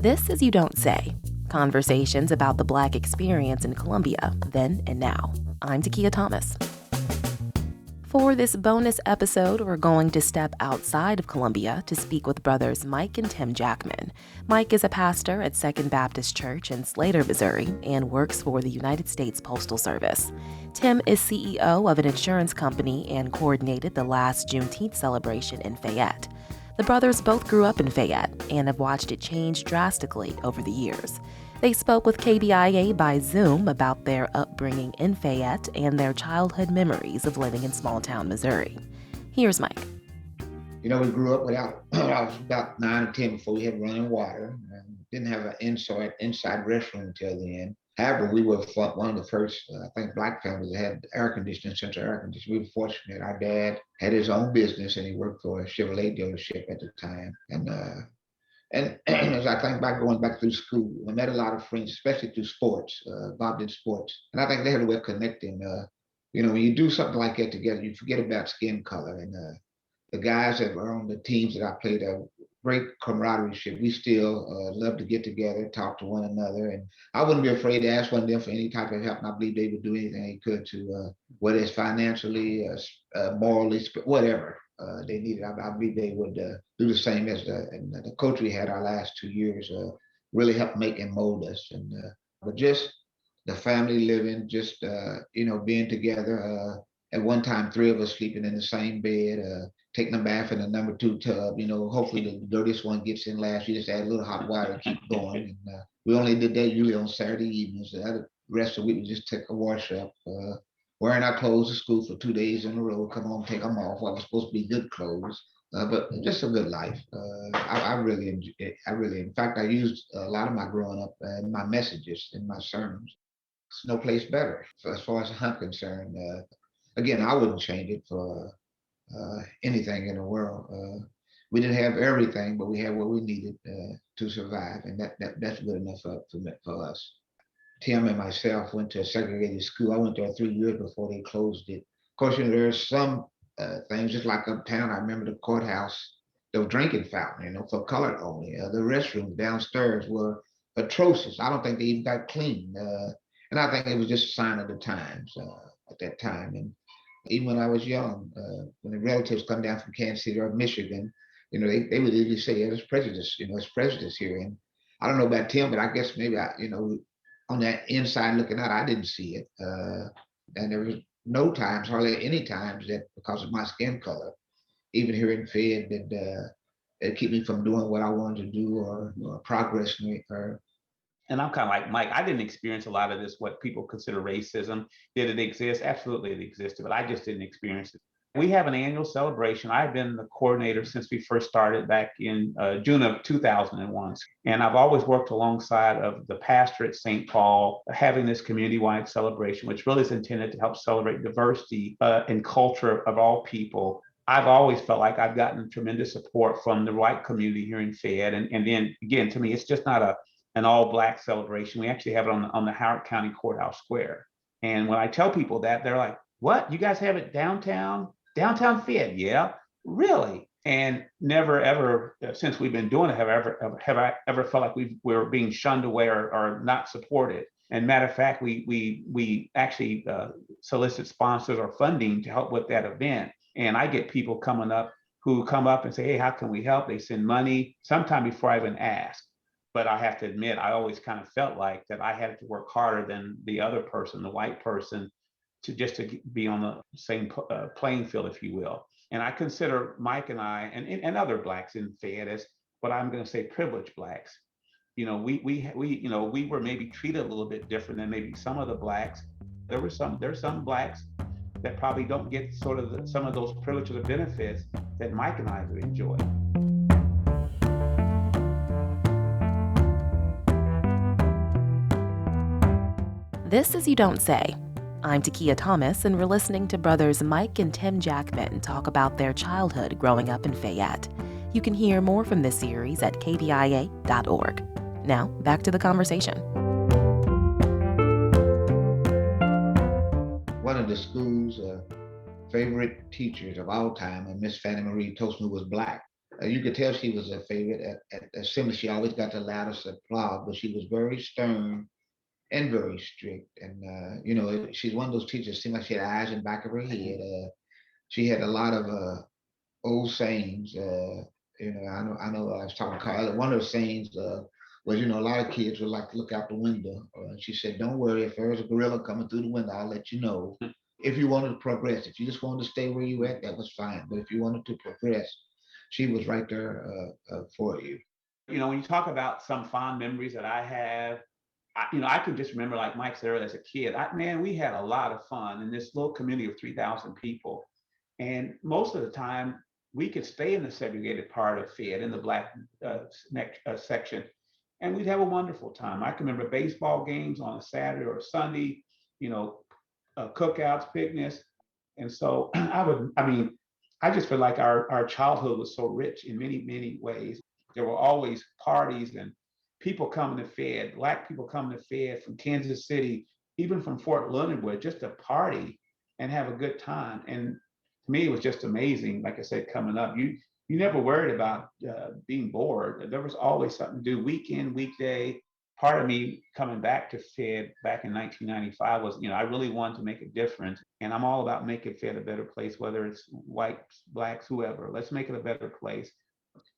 This is You Don't Say. Conversations about the Black experience in Colombia, then and now. I'm Takia Thomas. For this bonus episode, we're going to step outside of Columbia to speak with brothers Mike and Tim Jackman. Mike is a pastor at Second Baptist Church in Slater, Missouri, and works for the United States Postal Service. Tim is CEO of an insurance company and coordinated the last Juneteenth celebration in Fayette. The brothers both grew up in Fayette and have watched it change drastically over the years. They spoke with KBIA by Zoom about their upbringing in Fayette and their childhood memories of living in small-town Missouri. Here's Mike. We grew up without, I was about 9 or 10 before we had running water, and didn't have an inside restroom until then. However, we were one of the first, Black families that had air conditioning, central air conditioning. We were fortunate. Our dad had his own business, and he worked for a Chevrolet dealership at the time. And as I think back, going back through school, I met a lot of friends, especially through sports, involved in sports. And I think they had a way of connecting. When you do something like that together, you forget about skin color. And the guys that were on the teams that I played, a great camaraderie. We still love to get together, talk to one another. And I wouldn't be afraid to ask one of them for any type of help. And I believe they would do anything they could to, whether it's financially, morally, whatever. They needed. I believe they would do the same as the coach we had our last 2 years really helped make and mold us. And but just the family living, just being together. At one time, 3 of us sleeping in the same bed, taking a bath in the number 2 tub. Hopefully the dirtiest one gets in last. You just add a little hot water and keep going. And we only did that usually on Saturday evenings. The rest of the week we just took a wash up. Wearing our clothes to school for 2 days in a row, come home, take them off. Well, it was supposed to be good clothes, but just a good life. I really enjoy it. In fact, I used a lot of my growing up in my messages, in my sermons. It's no place better. So as far as I'm concerned, again, I wouldn't change it for anything in the world. We didn't have everything, but we had what we needed to survive, and that's good enough for us. Tim and myself went to a segregated school. I went there 3 years before they closed it. Of course, there's some things, just like uptown. I remember the courthouse, the drinking fountain, for colored only. The restrooms downstairs were atrocious. I don't think they even got cleaned. And I think it was just a sign of the times at that time. And even when I was young, when the relatives come down from Kansas City or Michigan, they would usually say, yeah, there's prejudice, there's prejudice here. And I don't know about Tim, but I guess maybe on that inside looking out, I didn't see it. And there was no times, hardly any times, that because of my skin color, even here in Fed, that keep me from doing what I wanted to do or progressing. And I'm kind of like Mike. I didn't experience a lot of this, what people consider racism. Did it exist? Absolutely, it existed, but I just didn't experience it. We have an annual celebration. I've been the coordinator since we first started back in June of 2001. And I've always worked alongside of the pastor at St. Paul, having this community-wide celebration, which really is intended to help celebrate diversity and culture of all people. I've always felt like I've gotten tremendous support from the white community here in Fayette. And then again, to me, it's just not an all Black celebration. We actually have it on the Howard County Courthouse Square. And when I tell people that, they're like, what? You guys have it downtown Fayette? Yeah, really? And never ever since we've been doing it have I ever felt like we're being shunned away or not supported. And matter of fact, we actually solicit sponsors or funding to help with that event. And I get people who come up and say, hey, how can we help? They send money sometime before I even ask. But I have to admit, I always kind of felt like that I had to work harder than the other person, the white person, to be on the same playing field, if you will. And I consider Mike and I and other Blacks in Fayette as what I'm going to say privileged Blacks. We were maybe treated a little bit different than maybe some of the Blacks. There's some Blacks that probably don't get sort of some of those privileges or benefits that Mike and I have enjoyed. This is You Don't Say. I'm Takia Thomas, and we're listening to brothers Mike and Tim Jackman talk about their childhood growing up in Fayette. You can hear more from this series at kbia.org. Now, back to the conversation. One of the school's favorite teachers of all time, Miss Fannie Marie Toastman, was Black. You could tell she was a favorite. At Assembly, she always got the loudest applause, but she was very stern and very strict. And she's one of those teachers. Seemed like she had eyes in the back of her head. She had a lot of old sayings. I was talking to Carla. One of the sayings was, a lot of kids would like to look out the window. She said, "Don't worry, if there's a gorilla coming through the window, I'll let you know." If you wanted to progress, if you just wanted to stay where you at, that was fine. But if you wanted to progress, she was right there for you. When you talk about some fond memories that I have, I can just remember, like Mike said earlier, as a kid, man, we had a lot of fun in this little community of 3,000 people. And most of the time, we could stay in the segregated part of Fed, in the black section, and we'd have a wonderful time. I can remember baseball games on a Saturday or a Sunday, cookouts, picnics. And so I just feel like our childhood was so rich in many, many ways. There were always parties and people coming to Fed, Black people coming to Fed from Kansas City, even from Fort Leonard, just to party and have a good time. And to me, it was just amazing. Like I said, coming up, you never worried about being bored. There was always something to do, weekend, weekday. Part of me coming back to Fed back in 1995 was, I really wanted to make a difference. And I'm all about making Fed a better place, whether it's whites, Blacks, whoever. Let's make it a better place.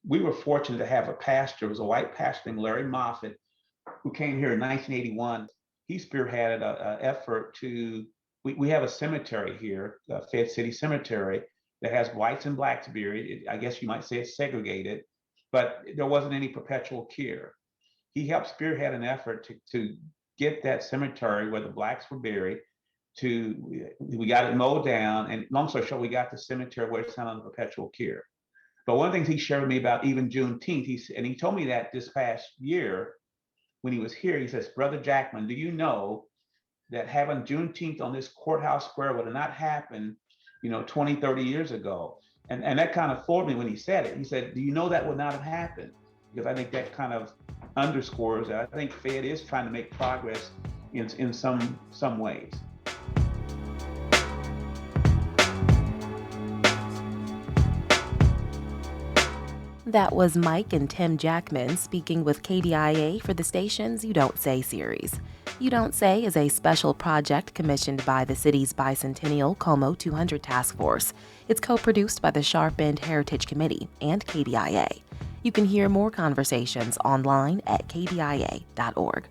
We were fortunate to have a pastor. It was a white pastor named Larry Moffett, who came here in 1981. He spearheaded an effort to, we have a cemetery here, the Fed City Cemetery, that has whites and Blacks buried. I guess you might say it's segregated, but there wasn't any perpetual care. He helped spearhead an effort to get that cemetery where the Blacks were buried. We got it mowed down, and long story short, we got the cemetery where it's not under perpetual care. But one of the things he shared with me about even Juneteenth, he told me that this past year when he was here, he says, "Brother Jackman, do you know that having Juneteenth on this courthouse square would have not happened, 20, 30 years ago?" And that kind of floored me when he said it. He said, "Do you know that would not have happened?" Because I think that kind of underscores that I think Fed is trying to make progress in some ways. That was Mike and Tim Jackman speaking with KDIA for the station's You Don't Say series. You Don't Say is a special project commissioned by the city's Bicentennial Como 200 Task Force. It's co-produced by the Sharp End Heritage Committee and KDIA. You can hear more conversations online at kdia.org.